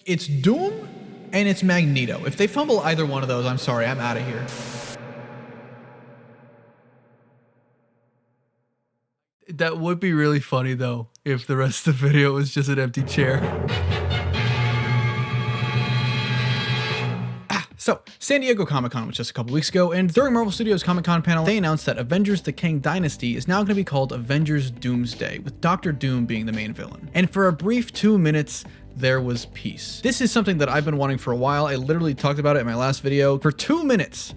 It's Doom and it's Magneto. If they fumble either one of those, I'm sorry, I'm out of here. That would be really funny though, if the rest of the video was just an empty chair. So, San Diego Comic-Con was just a couple weeks ago, and during Marvel Studios Comic-Con panel, they announced that Avengers the Kang Dynasty is now going to be called Avengers Doomsday, with Dr. Doom being the main villain. And for a brief 2 minutes, there was peace. This is something that I've been wanting for a while. I literally talked about it in my last video. For 2 minutes,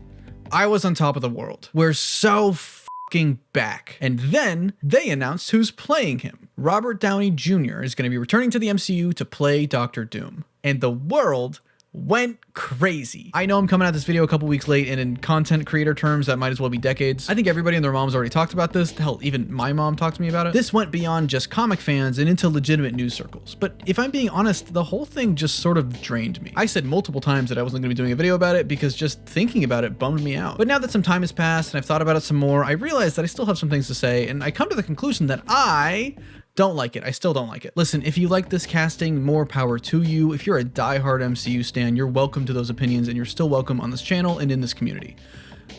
I was on top of the world. We're so fucking back. And then they announced who's playing him. Robert Downey Jr. is going to be returning to the MCU to play Dr. Doom. And the world went crazy. I know I'm coming at this video a couple weeks late, and in content creator terms, that might as well be decades. I think everybody and their moms already talked about this. Hell, even my mom talked to me about it. This went beyond just comic fans and into legitimate news circles. But if I'm being honest, the whole thing just sort of drained me. I said multiple times that I wasn't going to be doing a video about it because just thinking about it bummed me out. But now that some time has passed and I've thought about it some more, I realized that I still have some things to say, and I come to the conclusion that I don't like it. I still don't like it. Listen, if you like this casting, more power to you. If you're a diehard MCU stan, you're welcome to those opinions, and you're still welcome on this channel and in this community.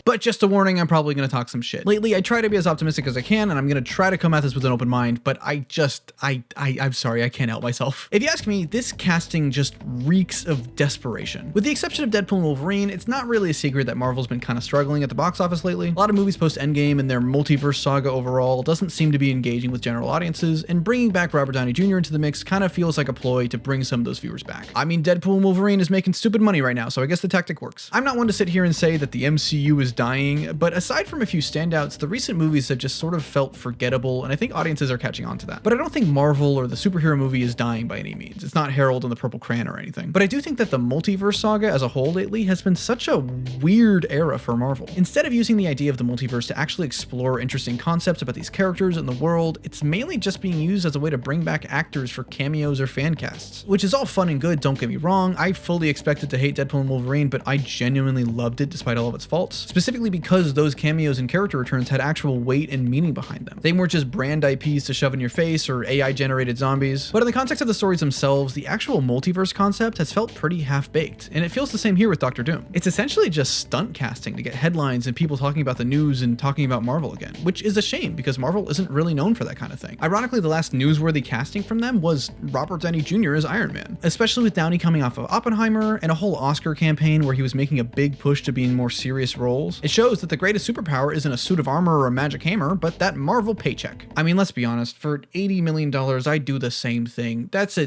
But just a warning, I'm probably going to talk some shit. Lately, I try to be as optimistic as I can, and I'm going to try to come at this with an open mind, but I'm sorry, I can't help myself. If you ask me, this casting just reeks of desperation. With the exception of Deadpool and Wolverine, it's not really a secret that Marvel's been kind of struggling at the box office lately. A lot of movies post-Endgame and their multiverse saga overall doesn't seem to be engaging with general audiences, and bringing back Robert Downey Jr. into the mix kind of feels like a ploy to bring some of those viewers back. I mean, Deadpool and Wolverine is making stupid money right now, so I guess the tactic works. I'm not one to sit here and say that the MCU is dying, but aside from a few standouts, the recent movies have just sort of felt forgettable, and I think audiences are catching on to that. But I don't think Marvel or the superhero movie is dying by any means. It's not Harold and the Purple Crayon or anything. But I do think that the multiverse saga as a whole lately has been such a weird era for Marvel. Instead of using the idea of the multiverse to actually explore interesting concepts about these characters and the world, it's mainly just being used as a way to bring back actors for cameos or fan casts. Which is all fun and good, don't get me wrong. I fully expected to hate Deadpool and Wolverine, but I genuinely loved it despite all of its faults. Specifically because those cameos and character returns had actual weight and meaning behind them. They weren't just brand IPs to shove in your face or AI generated zombies. But in the context of the stories themselves, the actual multiverse concept has felt pretty half-baked, and it feels the same here with Dr. Doom. It's essentially just stunt casting to get headlines and people talking about the news and talking about Marvel again, which is a shame because Marvel isn't really known for that kind of thing. Ironically, the last newsworthy casting from them was Robert Downey Jr. as Iron Man, especially with Downey coming off of Oppenheimer and a whole Oscar campaign where he was making a big push to be in more serious roles. It shows that the greatest superpower isn't a suit of armor or a magic hammer, but that Marvel paycheck. I mean, let's be honest, for $80 million, I'd do the same thing. That's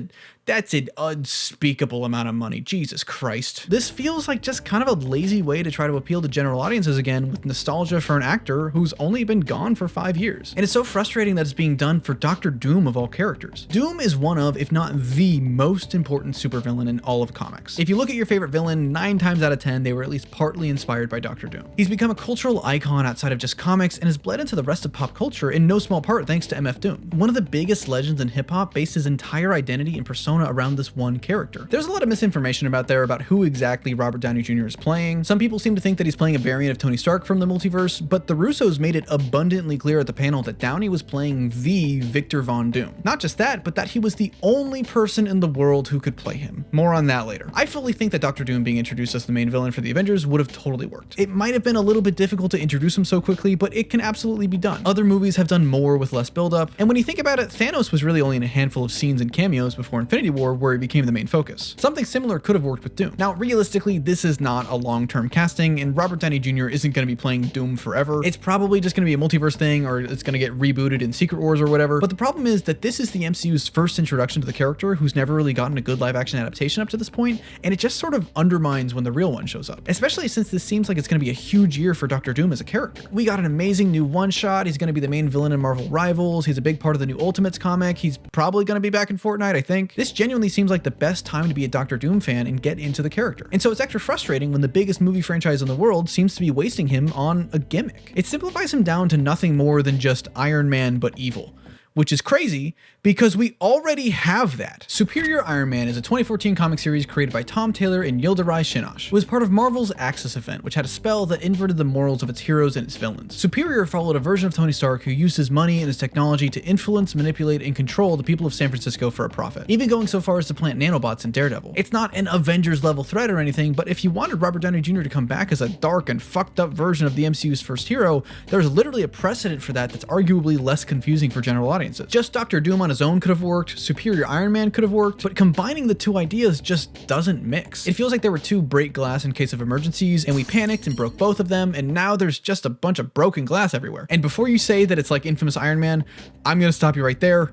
an unspeakable amount of money. Jesus Christ. This feels like just kind of a lazy way to try to appeal to general audiences again with nostalgia for an actor who's only been gone for 5 years. And it's so frustrating that it's being done for Dr. Doom of all characters. Doom is one of, if not the most important supervillain in all of comics. If you look at your favorite villain, 9 times out of 10, they were at least partly inspired by Dr. Doom. He's become a cultural icon outside of just comics and has bled into the rest of pop culture in no small part thanks to MF Doom. One of the biggest legends in hip hop based his entire identity and persona around this one character. There's a lot of misinformation about who exactly Robert Downey Jr. is playing. Some people seem to think that he's playing a variant of Tony Stark from the multiverse, but the Russos made it abundantly clear at the panel that Downey was playing the Victor Von Doom. Not just that, but that he was the only person in the world who could play him. More on that later. I fully think that Dr. Doom being introduced as the main villain for the Avengers would have totally worked. It might have been a little bit difficult to introduce him so quickly, but it can absolutely be done. Other movies have done more with less buildup, and when you think about it, Thanos was really only in a handful of scenes and cameos before Infinity War where he became the main focus. Something similar could have worked with Doom. Now, realistically, this is not a long-term casting, and Robert Downey Jr. isn't going to be playing Doom forever. It's probably just going to be a multiverse thing, or it's going to get rebooted in Secret Wars or whatever. But the problem is that this is the MCU's first introduction to the character who's never really gotten a good live-action adaptation up to this point, and it just sort of undermines when the real one shows up. Especially since this seems like it's going to be a huge year for Dr. Doom as a character. We got an amazing new one-shot. He's going to be the main villain in Marvel Rivals. He's a big part of the new Ultimates comic. He's probably going to be back in Fortnite, I think. This genuinely seems like the best time to be a Dr. Doom fan and get into the character. And so it's extra frustrating when the biggest movie franchise in the world seems to be wasting him on a gimmick. It simplifies him down to nothing more than just Iron Man but evil, which is crazy because we already have that. Superior Iron Man is a 2014 comic series created by Tom Taylor and Yildiray Shinosh. It was part of Marvel's Axis event, which had a spell that inverted the morals of its heroes and its villains. Superior followed a version of Tony Stark who used his money and his technology to influence, manipulate, and control the people of San Francisco for a profit, even going so far as to plant nanobots in Daredevil. It's not an Avengers level threat or anything, but if you wanted Robert Downey Jr. to come back as a dark and fucked up version of the MCU's first hero, there's literally a precedent for that that's arguably less confusing for general audiences. Just Dr. Doom on his own could have worked, Superior Iron Man could have worked, but combining the two ideas just doesn't mix. It feels like there were two break glass in case of emergencies, and we panicked and broke both of them, and now there's just a bunch of broken glass everywhere. And before you say that it's like Infamous Iron Man, I'm gonna stop you right there.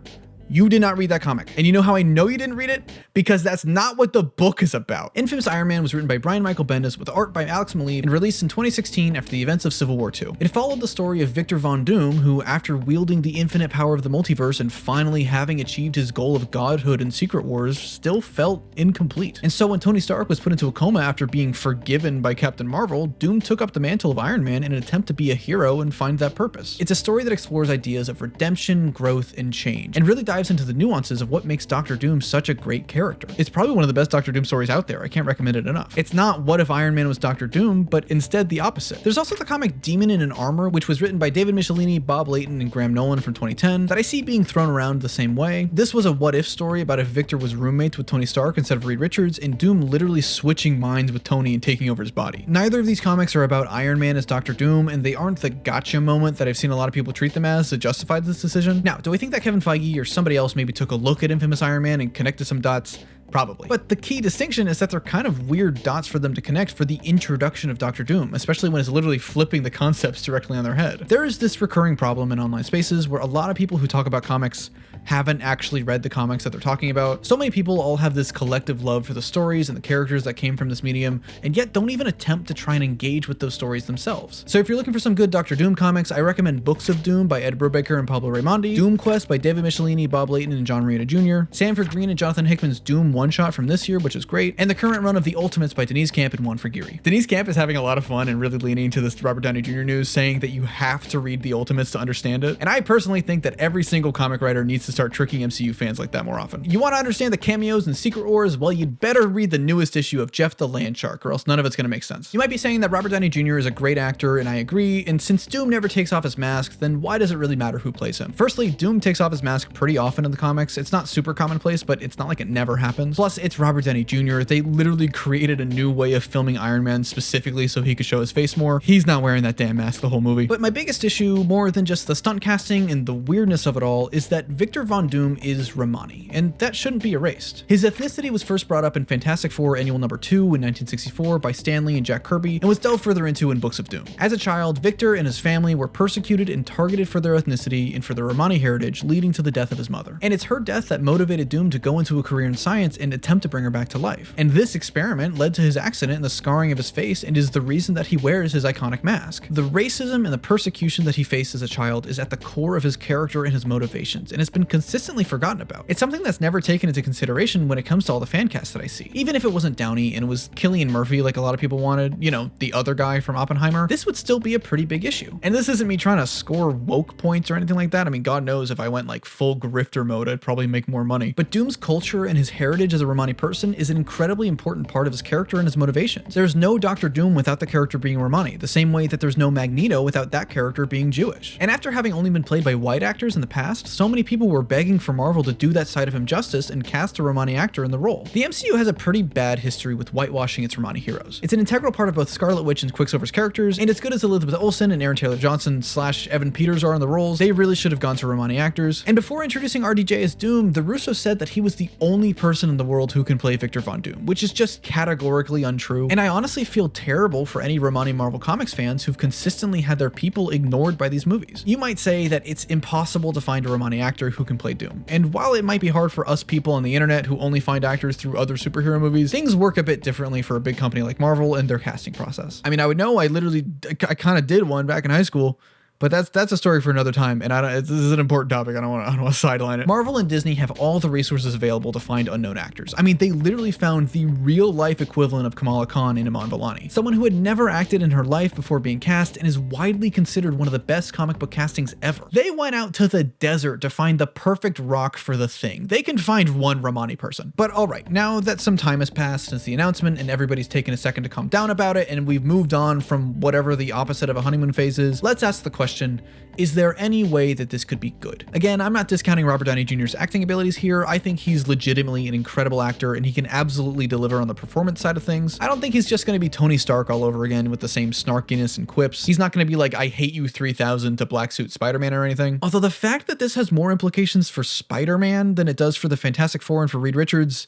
You did not read that comic. And you know how I know you didn't read it? Because that's not what the book is about. Infamous Iron Man was written by Brian Michael Bendis with art by Alex Maleev and released in 2016 after the events of Civil War II. It followed the story of Victor Von Doom, who after wielding the infinite power of the multiverse and finally having achieved his goal of godhood in Secret Wars, still felt incomplete. And so when Tony Stark was put into a coma after being forgiven by Captain Marvel, Doom took up the mantle of Iron Man in an attempt to be a hero and find that purpose. It's a story that explores ideas of redemption, growth, and change, and really dives into the nuances of what makes Doctor Doom such a great character. It's probably one of the best Doctor Doom stories out there. I can't recommend it enough. It's not what if Iron Man was Doctor Doom, but instead the opposite. There's also the comic Demon in an Armor, which was written by David Michelinie, Bob Layton, and Graham Nolan from 2010, that I see being thrown around the same way. This was a what if story about if Victor was roommates with Tony Stark instead of Reed Richards, and Doom literally switching minds with Tony and taking over his body. Neither of these comics are about Iron Man as Doctor Doom, and they aren't the gotcha moment that I've seen a lot of people treat them as to justify this decision. Now, do I think that Kevin Feige or somebody else maybe took a look at Infamous Iron Man and connected some dots? Probably. But the key distinction is that they're kind of weird dots for them to connect for the introduction of Doctor Doom, especially when it's literally flipping the concepts directly on their head. There is this recurring problem in online spaces where a lot of people who talk about comics haven't actually read the comics that they're talking about. So many people all have this collective love for the stories and the characters that came from this medium, and yet don't even attempt to try and engage with those stories themselves. So if you're looking for some good Doctor Doom comics, I recommend Books of Doom by Ed Brubaker and Pablo Raimondi, Doom Quest by David Michelinie, Bob Layton, and John Romita Jr., Sanford Green and Jonathan Hickman's Doom one-shot from this year, which is great, and the current run of The Ultimates by Denise Camp and Juan Frigiri. Denise Camp is having a lot of fun and really leaning into this Robert Downey Jr. news, saying that you have to read The Ultimates to understand it. And I personally think that every single comic writer needs to start tricking MCU fans like that more often. You want to understand the cameos in Secret Wars? Well, you'd better read the newest issue of Jeff the Land Shark, or else none of it's going to make sense. You might be saying that Robert Downey Jr. is a great actor, and I agree, and since Doom never takes off his mask, then why does it really matter who plays him? Firstly, Doom takes off his mask pretty often in the comics. It's not super commonplace, but it's not like it never happens. Plus, it's Robert Downey Jr. They literally created a new way of filming Iron Man specifically so he could show his face more. He's not wearing that damn mask the whole movie. But my biggest issue, more than just the stunt casting and the weirdness of it all, is that Victor Von Doom is Romani, and that shouldn't be erased. His ethnicity was first brought up in Fantastic Four Annual Number 2 in 1964 by Stan Lee and Jack Kirby, and was delved further into in Books of Doom. As a child, Victor and his family were persecuted and targeted for their ethnicity and for their Romani heritage, leading to the death of his mother. And it's her death that motivated Doom to go into a career in science and attempt to bring her back to life. And this experiment led to his accident and the scarring of his face, and is the reason that he wears his iconic mask. The racism and the persecution that he faced as a child is at the core of his character and his motivations, and it's been consistently forgotten about. It's something that's never taken into consideration when it comes to all the fan casts that I see. Even if it wasn't Downey and it was Cillian Murphy like a lot of people wanted, you know, the other guy from Oppenheimer, this would still be a pretty big issue. And this isn't me trying to score woke points or anything like that. I mean, God knows if I went like full grifter mode, I'd probably make more money. But Doom's culture and his heritage as a Romani person is an incredibly important part of his character and his motivations. There's no Doctor Doom without the character being Romani, the same way that there's no Magneto without that character being Jewish. And after having only been played by white actors in the past, so many people were begging for Marvel to do that side of him justice and cast a Romani actor in the role. The MCU has a pretty bad history with whitewashing its Romani heroes. It's an integral part of both Scarlet Witch and Quicksilver's characters, and as good as Elizabeth Olsen and Aaron Taylor Johnson / Evan Peters are in the roles, they really should have gone to Romani actors. And before introducing RDJ as Doom, the Russo said that he was the only person in the world who can play Victor Von Doom, which is just categorically untrue. And I honestly feel terrible for any Romani Marvel Comics fans who've consistently had their people ignored by these movies. You might say that it's impossible to find a Romani actor who can play Doom. And while it might be hard for us people on the internet who only find actors through other superhero movies, things work a bit differently for a big company like Marvel and their casting process. I mean, I would know, I kind of did one back in high school. But that's a story for another time, and this is an important topic. I don't want to sideline it. Marvel and Disney have all the resources available to find unknown actors. I mean, they literally found the real-life equivalent of Kamala Khan in Iman Vellani, someone who had never acted in her life before being cast and is widely considered one of the best comic book castings ever. They went out to the desert to find the perfect rock for the thing. They can find one Romani person. But all right, now that some time has passed since the announcement and everybody's taken a second to calm down about it, and we've moved on from whatever the opposite of a honeymoon phase is, let's ask the question, is there any way that this could be good? Again, I'm not discounting Robert Downey Jr.'s acting abilities here. I think he's legitimately an incredible actor and he can absolutely deliver on the performance side of things. I don't think he's just going to be Tony Stark all over again with the same snarkiness and quips. He's not going to be like, I hate you 3000 to Black Suit Spider-Man or anything. Although the fact that this has more implications for Spider-Man than it does for the Fantastic Four and for Reed Richards,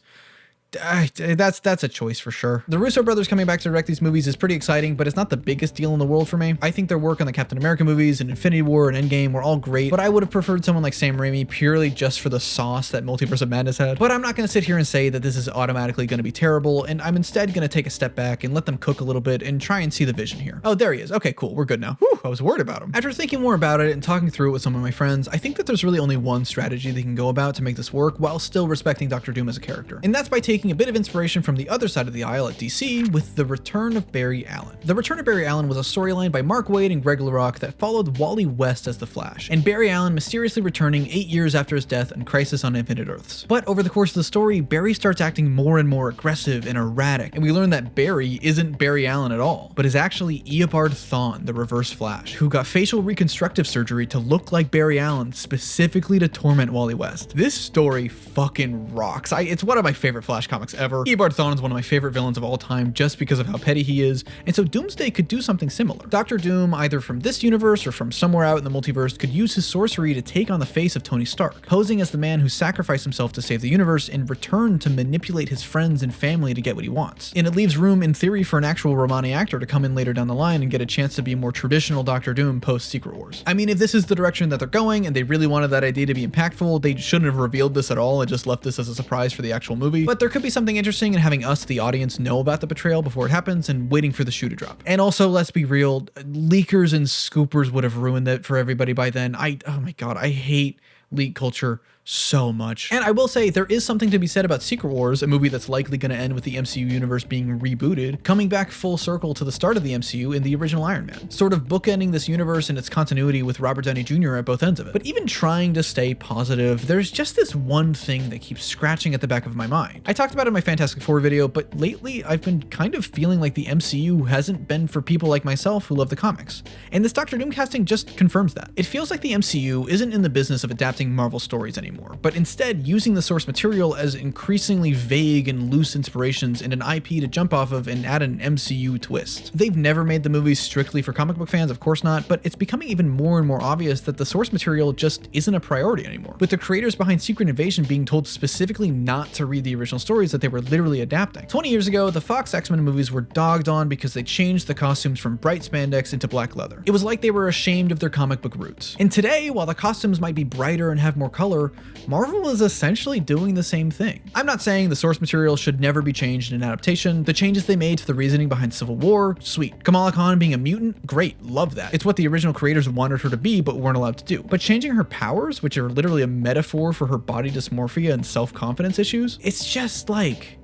that's a choice for sure. The Russo brothers coming back to direct these movies is pretty exciting, but it's not the biggest deal in the world for me. I think their work on the Captain America movies and Infinity War and Endgame were all great, but I would have preferred someone like Sam Raimi purely just for the sauce that Multiverse of Madness had. But I'm not going to sit here and say that this is automatically going to be terrible, and I'm instead going to take a step back and let them cook a little bit and try and see the vision here. Oh, there he is. Okay, cool. We're good now. Whew, I was worried about him. After thinking more about it and talking through it with some of my friends, I think that there's really only one strategy they can go about to make this work while still respecting Dr. Doom as a character. And that's by taking a bit of inspiration from the other side of the aisle at DC with the return of Barry Allen. The Return of Barry Allen was a storyline by Mark Waid and Greg LaRocque that followed Wally West as the Flash, and Barry Allen mysteriously returning 8 years after his death in Crisis on Infinite Earths. But over the course of the story, Barry starts acting more and more aggressive and erratic, and we learn that Barry isn't Barry Allen at all, but is actually Eobard Thawne, the Reverse Flash, who got facial reconstructive surgery to look like Barry Allen specifically to torment Wally West. This story fucking rocks. It's one of my favorite Flash comics ever. Eobard Thawne is one of my favorite villains of all time just because of how petty he is, and so Doomsday could do something similar. Dr. Doom, either from this universe or from somewhere out in the multiverse, could use his sorcery to take on the face of Tony Stark, posing as the man who sacrificed himself to save the universe in return to manipulate his friends and family to get what he wants. And it leaves room, in theory, for an actual Romani actor to come in later down the line and get a chance to be more traditional Dr. Doom post-Secret Wars. I mean, if this is the direction that they're going and they really wanted that idea to be impactful, they shouldn't have revealed this at all and just left this as a surprise for the actual movie. But there could be something interesting in having us, the audience, know about the betrayal before it happens and waiting for the shoe to drop. And also, let's be real, leakers and scoopers would have ruined it for everybody by then. Oh my god, I hate leak culture so much. And I will say, there is something to be said about Secret Wars, a movie that's likely going to end with the MCU universe being rebooted, coming back full circle to the start of the MCU in the original Iron Man, sort of bookending this universe and its continuity with Robert Downey Jr. at both ends of it. But even trying to stay positive, there's just this one thing that keeps scratching at the back of my mind. I talked about it in my Fantastic Four video, but lately I've been kind of feeling like the MCU hasn't been for people like myself who love the comics. And this Doctor Doom casting just confirms that. It feels like the MCU isn't in the business of adapting Marvel stories anymore, but instead using the source material as increasingly vague and loose inspirations and an IP to jump off of and add an MCU twist. They've never made the movies strictly for comic book fans, of course not, but it's becoming even more and more obvious that the source material just isn't a priority anymore, with the creators behind Secret Invasion being told specifically not to read the original stories that they were literally adapting. 20 years ago, the Fox X-Men movies were dogged on because they changed the costumes from bright spandex into black leather. It was like they were ashamed of their comic book roots. And today, while the costumes might be brighter and have more color, Marvel is essentially doing the same thing. I'm not saying the source material should never be changed in an adaptation. The changes they made to the reasoning behind Civil War, sweet. Kamala Khan being a mutant, great, love that. It's what the original creators wanted her to be but weren't allowed to do. But changing her powers, which are literally a metaphor for her body dysmorphia and self-confidence issues, it's just like,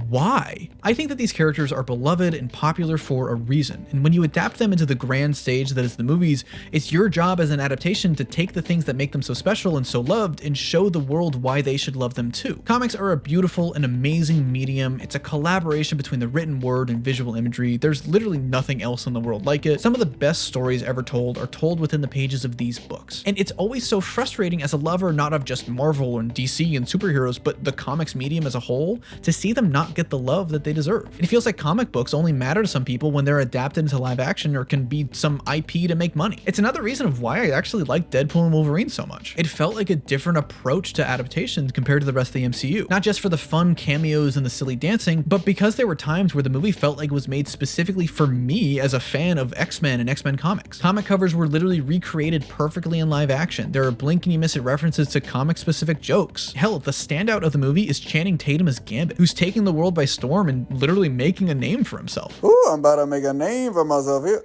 why? I think that these characters are beloved and popular for a reason, and when you adapt them into the grand stage that is the movies, it's your job as an adaptation to take the things that make them so special and so loved and show the world why they should love them too. Comics are a beautiful and amazing medium. It's a collaboration between the written word and visual imagery. There's literally nothing else in the world like it. Some of the best stories ever told are told within the pages of these books, and it's always so frustrating as a lover not of just Marvel and DC and superheroes, but the comics medium as a whole, to see them not get the love that they deserve. It feels like comic books only matter to some people when they're adapted into live action or can be some IP to make money. It's another reason of why I actually like Deadpool and Wolverine so much. It felt like a different approach to adaptations compared to the rest of the MCU. Not just for the fun cameos and the silly dancing, but because there were times where the movie felt like it was made specifically for me as a fan of X-Men and X-Men comics. Comic covers were literally recreated perfectly in live action. There are blink and you miss it references to comic specific jokes. Hell, the standout of the movie is Channing Tatum as Gambit, who's taking the world by storm and literally making a name for himself. Ooh, I'm about to make a name for myself here.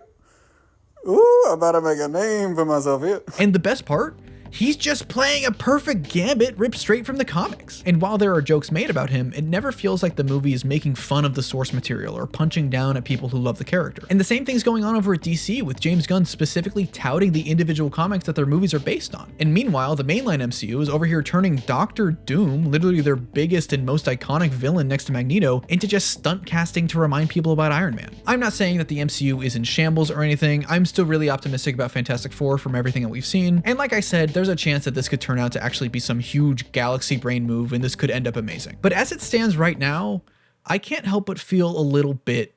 Ooh, I'm about to make a name for myself here. And the best part? He's just playing a perfect gambit ripped straight from the comics. And while there are jokes made about him, it never feels like the movie is making fun of the source material or punching down at people who love the character. And the same thing's going on over at DC, with James Gunn specifically touting the individual comics that their movies are based on. And meanwhile, the mainline MCU is over here turning Doctor Doom, literally their biggest and most iconic villain next to Magneto, into just stunt casting to remind people about Iron Man. I'm not saying that the MCU is in shambles or anything. I'm still really optimistic about Fantastic Four from everything that we've seen. And like I said, there's a chance that this could turn out to actually be some huge galaxy brain move, and this could end up amazing. But as it stands right now, I can't help but feel a little bit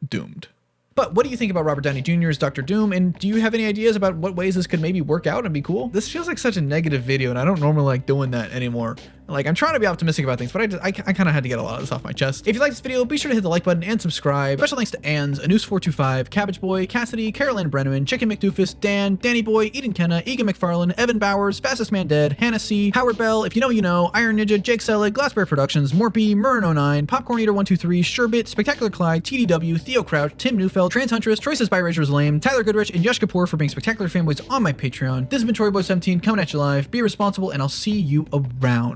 doomed. But what do you think about Robert Downey Jr. as Dr. Doom, and do you have any ideas about what ways this could maybe work out and be cool? This feels like such a negative video, and I don't normally like doing that anymore. Like, I'm trying to be optimistic about things, but I kind of had to get a lot of this off my chest. If you like this video, be sure to hit the like button and subscribe. Special thanks to Ans, Anus425, Cabbage Boy, Cassidy, Caroline Brenneman, Chicken McDoofus, Dan, Danny Boy, Eden Kenna, Egan McFarlane, Evan Bowers, Fastest Man Dead, Hannah C, Howard Bell, If You Know You Know, Iron Ninja, Jake Selig, Glassbear Productions, Morpy, Murrin09, Popcorn Eater 123, Sherbit, Spectacular Clyde, TDW, Theo Crouch, Tim Neufeld, Trans Huntress, Choices by Razor's Lame, Tyler Goodrich, and Yash Kapoor for being spectacular fanboys on my Patreon. This has been Tory Boy 17 coming at you live. Be responsible, and I'll see you around.